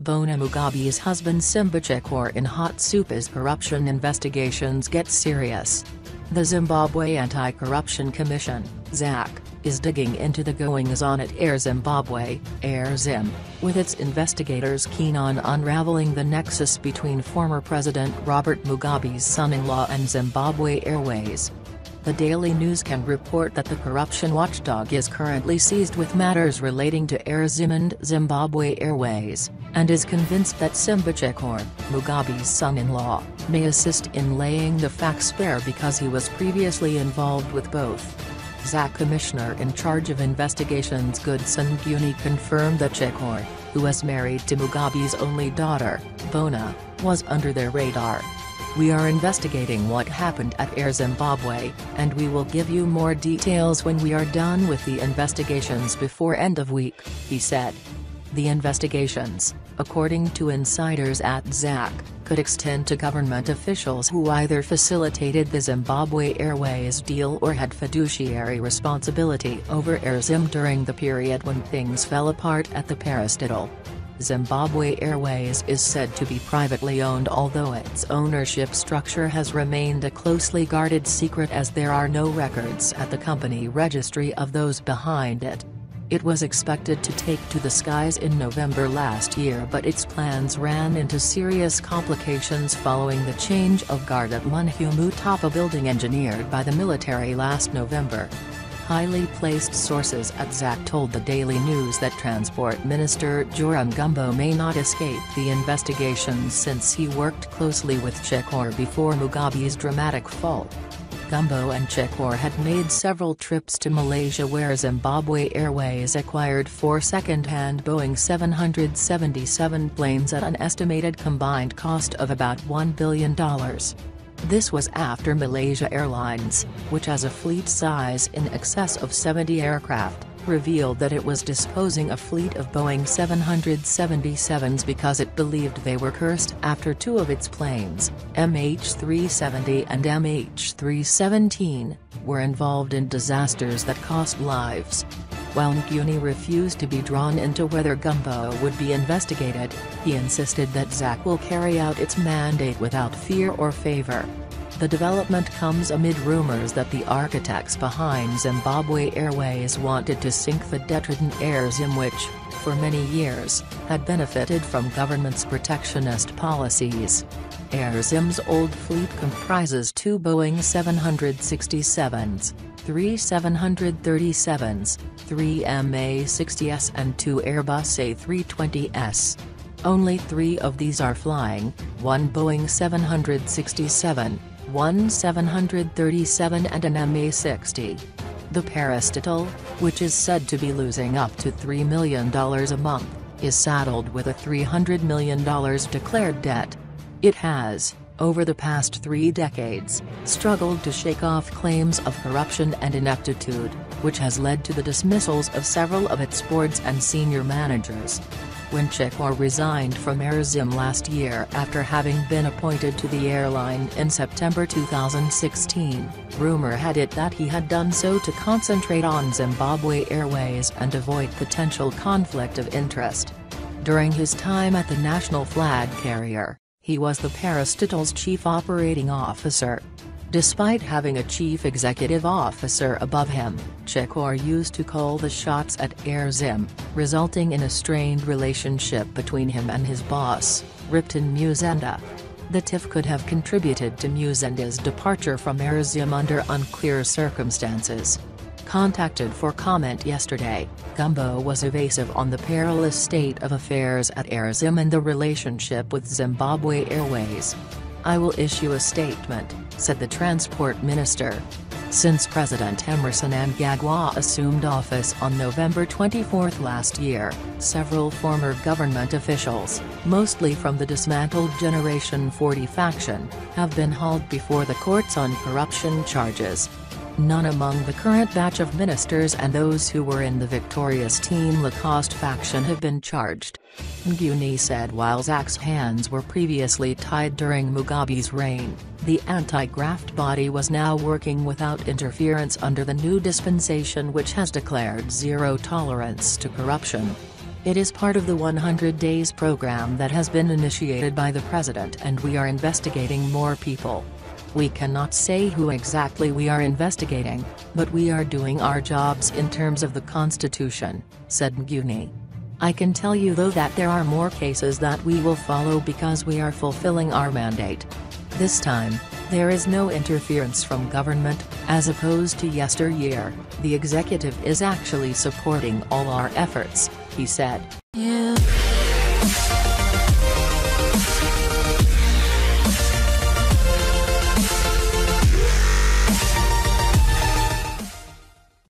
Bona Mugabe's husband Simba Chikore in hot soup as corruption investigations get serious. The Zimbabwe Anti-Corruption Commission, Zacc, is digging into the goings-on at Air Zimbabwe, AirZim, with its investigators keen on unravelling the nexus between former President Robert Mugabe's son-in-law and Zimbabwe Airways. The Daily News can report that the corruption watchdog is currently seized with matters relating to AirZim and Zimbabwe Airways, and is convinced that Simba Chikore, Mugabe's son-in-law, may assist in laying the facts bare because he was previously involved with both. Zacc Commissioner in charge of investigations Conie confirmed that Chikore, who was married to Mugabe's only daughter, Bona, was under their radar. "We are investigating what happened at Air Zimbabwe, and we will give you more details when we are done with the investigations before end of week," he said. The investigations, according to insiders at Zacc, could extend to government officials who either facilitated the Zimbabwe Airways deal or had fiduciary responsibility over AirZim during the period when things fell apart at the parastatal. Zimbabwe Airways is said to be privately owned, although its ownership structure has remained a closely guarded secret as there are no records at the company registry of those behind it. It was expected to take to the skies in November last year, but its plans ran into serious complications following the change of guard at Mugabe, a building engineered by the military last November. Highly placed sources at Zacc told the Daily News that Transport Minister Robert Mugabe may not escape the investigations since he worked closely with Chikore before Mugabe's dramatic fall. Mugabe and Chikore had made several trips to Malaysia where Zimbabwe Airways acquired 4 second-hand Boeing 777 planes at an estimated combined cost of about $1 billion. This was after Malaysia Airlines, which has a fleet size in excess of 70 aircraft, revealed that it was disposing a fleet of Boeing 777s because it believed they were cursed after 2 of its planes, MH370 and MH317, were involved in disasters that cost lives. While Conie refused to be drawn into whether Mugabe would be investigated, he insisted that Zacc will carry out its mandate without fear or favor. The development comes amid rumors that the architects behind Zimbabwe Airways wanted to sink the detritus AirZim, which, for many years, had benefited from government's protectionist policies. AirZim's old fleet comprises 2 Boeing 767s, 3 737s, 3 MA60s and 2 Airbus A320s. Only 3 of these are flying, 1 Boeing 767, 1 737 and an MA60. The parastatal, which is said to be losing up to $3 million a month, is saddled with a $300 million declared debt. It has, over the past 3 decades, struggled to shake off claims of corruption and ineptitude, which has led to the dismissals of several of its boards and senior managers. When Chikore resigned from AirZim last year after having been appointed to the airline in September 2016, rumor had it that he had done so to concentrate on Zimbabwe Airways and avoid potential conflict of interest. During his time at the national flag carrier, he was the parastatal's chief operating officer. Despite having a chief executive officer above him, Chikore used to call the shots at AirZim, resulting in a strained relationship between him and his boss, Robert Mugabe. The tiff could have contributed to Mugabe's departure from AirZim under unclear circumstances. Contacted for comment yesterday, Mugabe was evasive on the perilous state of affairs at AirZim and the relationship with Zimbabwe Airways. "I will issue a statement," said the transport minister. Since President Emmerson Mnangagwa assumed office on November 24 last year, several former government officials, mostly from the dismantled Generation 40 faction, have been hauled before the courts on corruption charges. None among the current batch of ministers and those who were in the victorious Team Lacoste faction have been charged. Conie said while Zacc's hands were previously tied during Mugabe's reign, the anti-graft body was now working without interference under the new dispensation, which has declared zero tolerance to corruption. It is part of the 100 Days program that has been initiated by the president, and we are investigating more people. We cannot say who exactly we are investigating, but we are doing our jobs in terms of the Constitution, said Mugabe. I can tell you though that there are more cases that we will follow because we are fulfilling our mandate. This time, there is no interference from government, as opposed to yesteryear. The executive is actually supporting all our efforts, he said.